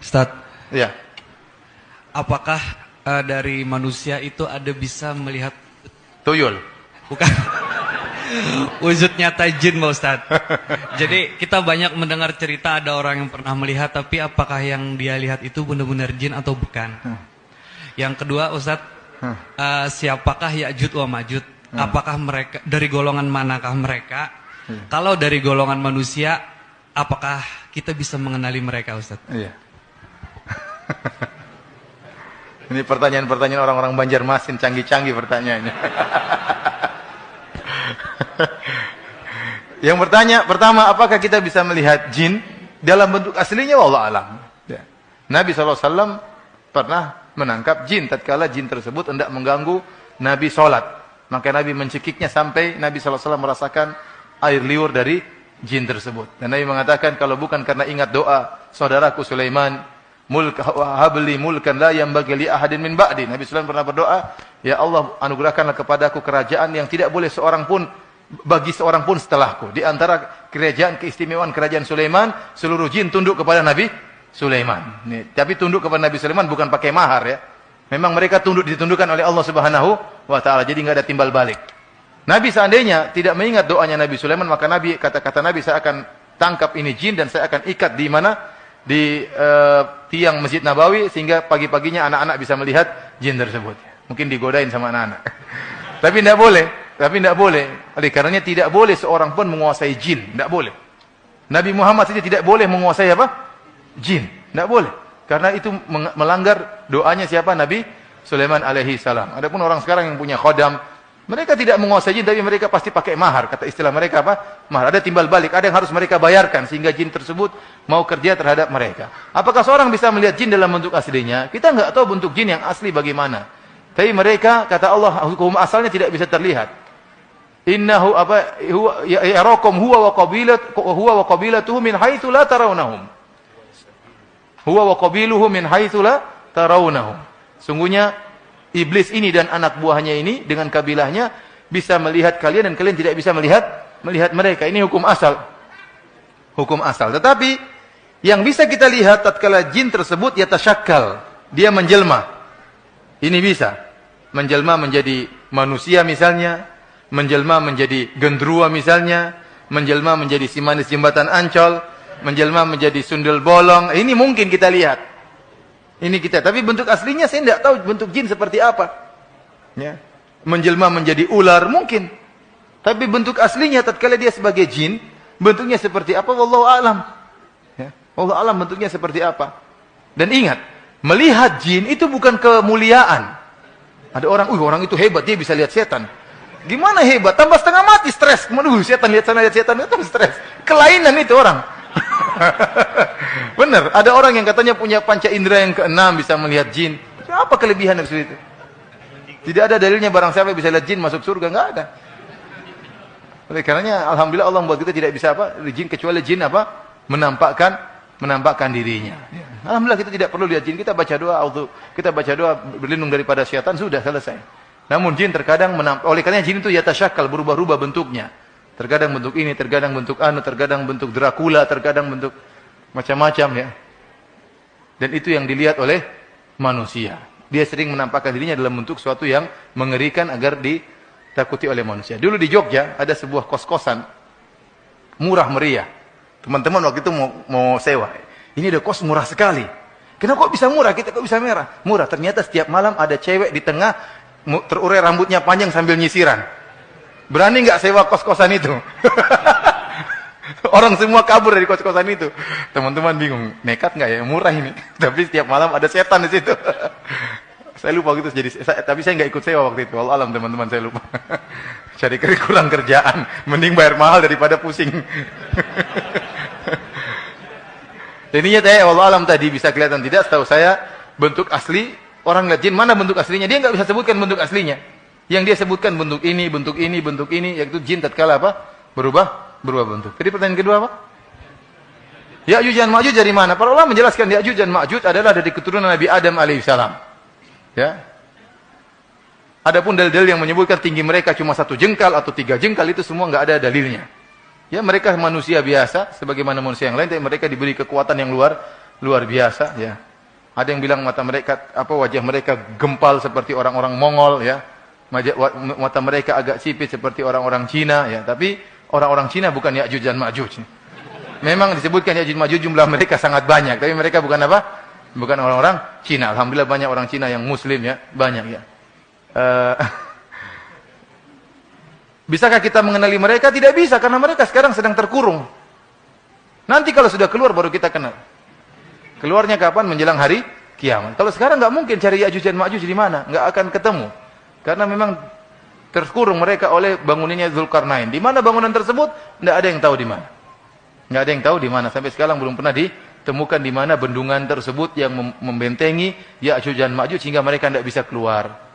Ustaz, Ya. apakah dari manusia itu ada bisa melihat Tuyul. bukan wujud nyata jin, Pak Ustaz? Jadi kita banyak mendengar cerita ada orang yang pernah melihat, tapi apakah yang dia lihat itu benar-benar jin atau bukan? Yang kedua, Ustaz, siapakah Ya'juj wa Ma'juj? Apakah mereka dari golongan manakah mereka? Kalau dari golongan manusia, apakah kita bisa mengenali mereka, Ustaz? Iya. Ini pertanyaan-pertanyaan orang-orang Banjarmasin, canggih-canggih pertanyaannya. Yang pertama, apakah kita bisa melihat jin dalam bentuk aslinya? Wallahu alam. Ya. Nabi SAW pernah menangkap jin tatkala jin tersebut hendak mengganggu Nabi sholat. Maka Nabi mencekiknya sampai Nabi SAW merasakan air liur dari jin tersebut. Dan Nabi mengatakan, kalau bukan karena ingat doa saudaraku Sulaiman, habli mulkan la yanbaghi li ahadin min ba'di. Nabi Sulaiman pernah berdoa, ya Allah, anugerahkanlah kepadaku kerajaan yang tidak boleh seorang pun bagi seorang pun setelahku. Di antara kerajaan keistimewaan kerajaan Sulaiman, seluruh jin tunduk kepada Nabi Sulaiman. Tapi tunduk kepada Nabi Sulaiman bukan pakai mahar ya. Memang mereka ditundukkan oleh Allah Subhanahu wa taala. Jadi enggak ada timbal balik. Nabi seandainya tidak mengingat doanya Nabi Sulaiman, maka kata Nabi, saya akan tangkap ini jin dan saya akan ikat di mana? Di tiang Masjid Nabawi, sehingga pagi-paginya anak-anak bisa melihat jin tersebut. Mungkin digodain sama anak-anak. Tapi tidak boleh. Oleh karenanya tidak boleh seorang pun menguasai jin, tidak boleh. Nabi Muhammad saja tidak boleh menguasai apa? Jin, tidak boleh. Karena itu melanggar doanya siapa? Nabi Sulaiman alaihi salam. Adapun orang sekarang yang punya khodam, mereka tidak menguasai jin, tapi mereka pasti pakai mahar. Kata istilah mereka apa? Mahar. Ada timbal balik, ada yang harus mereka bayarkan sehingga jin tersebut mau kerja terhadap mereka. Apakah seorang bisa melihat jin dalam bentuk aslinya? Kita enggak tahu bentuk jin yang asli bagaimana. Tapi mereka, kata Allah, hukum asalnya tidak bisa terlihat. Innahu yarakum huwa wa qabilatuhu min haitsu la tarawnahum. Huwa wa qabiluhu min haitsu la tarawnahum. Sungguhnya iblis ini dan anak buahnya ini dengan kabilahnya bisa melihat kalian dan kalian tidak bisa melihat mereka. Ini hukum asal. Hukum asal. Tetapi yang bisa kita lihat tatkala jin tersebut yatasyakkal, dia menjelma. Ini bisa menjelma menjadi manusia misalnya, menjelma menjadi gendruwo misalnya, menjelma menjadi si manis jembatan Ancol, menjelma menjadi sundel bolong. Ini mungkin kita lihat. Ini kita, tapi bentuk aslinya saya tidak tahu bentuk jin seperti apa. Ya. Menjelma menjadi ular mungkin. Tapi bentuk aslinya tatkala dia sebagai jin, bentuknya seperti apa? Wallahu a'lam. Ya. Wallahu a'lam bentuknya seperti apa. Dan ingat, melihat jin itu bukan kemuliaan. Ada orang itu hebat, dia bisa lihat setan. Gimana hebat? Tambah setengah mati, stres. Setan lihat sana, lihat setan, itu stres. Kelainan itu orang. Benar, ada orang yang katanya punya panca indera yang keenam, bisa melihat jin. Apa kelebihan dari itu? Tidak ada dalilnya barang siapa bisa lihat jin masuk surga, enggak ada. Oleh karenanya alhamdulillah Allah membuat kita tidak bisa jin, kecuali jin menampakkan dirinya. Alhamdulillah kita tidak perlu lihat jin, kita baca doa berlindung daripada syaitan, sudah selesai. Namun jin terkadang oleh karenanya jin itu yatasyakkal, berubah-ubah bentuknya. Terkadang bentuk ini, terkadang bentuk terkadang bentuk Dracula, terkadang bentuk macam-macam ya. Dan itu yang dilihat oleh manusia. Dia sering menampakkan dirinya dalam bentuk suatu yang mengerikan agar ditakuti oleh manusia. Dulu di Jogja ada sebuah kos-kosan murah meriah. Teman-teman waktu itu mau sewa. Ini ada kos murah sekali. Kenapa kok bisa murah? Kita kok bisa murah? Ternyata setiap malam ada cewek di tengah terurai rambutnya panjang sambil nyisiran. Berani nggak sewa kos-kosan itu? Orang semua kabur dari kos-kosan itu. Teman-teman bingung, nekat nggak ya? Murah ini. Tapi setiap malam ada setan di situ. Saya lupa gitu. Tapi saya nggak ikut sewa waktu itu. Wallah alam teman-teman, saya lupa. Cari kurang kerjaan. Mending bayar mahal daripada pusing. Jadinya wallah alam tadi bisa kelihatan tidak? Setahu saya bentuk asli orang lihat jin, mana bentuk aslinya? Dia nggak bisa sebutkan bentuk aslinya. Yang dia sebutkan bentuk ini, yaitu jin tatkala apa? Berubah bentuk. Jadi pertanyaan kedua apa? Ya'juj dan Ma'juj dari mana? Para ulama menjelaskan Ya'juj dan Ma'juj adalah dari keturunan Nabi Adam alaihissalam. Ya. Adapun dalil-dalil yang menyebutkan tinggi mereka cuma 1 jengkal atau 3 jengkal, itu semua nggak ada dalilnya. Ya, mereka manusia biasa sebagaimana manusia yang lain, tapi mereka diberi kekuatan yang luar luar biasa ya. Ada yang bilang wajah mereka gempal seperti orang-orang Mongol ya. Mata mereka agak sipit seperti orang-orang Cina ya. Tapi orang-orang Cina bukan Ya'juj dan Ma'juj. Memang disebutkan Ya'juj Ma'juj jumlah mereka sangat banyak, tapi mereka bukan apa? Bukan orang-orang Cina. Alhamdulillah banyak orang Cina yang muslim ya, banyak ya. Bisakah kita mengenali mereka? Tidak bisa karena mereka sekarang sedang terkurung. Nanti kalau sudah keluar baru kita kenal. Keluarnya kapan? Menjelang hari kiamat. Kalau sekarang nggak mungkin cari Ya'juj dan Ma'juj di mana, nggak akan ketemu. Karena memang terkurung mereka oleh bangunannya Dzulkarnain. Di mana bangunan tersebut? Nggak ada yang tahu di mana. Nggak ada yang tahu di mana. Sampai sekarang belum pernah ditemukan di mana bendungan tersebut yang membentengi Ya'juj dan Ma'juj sehingga mereka tidak bisa keluar.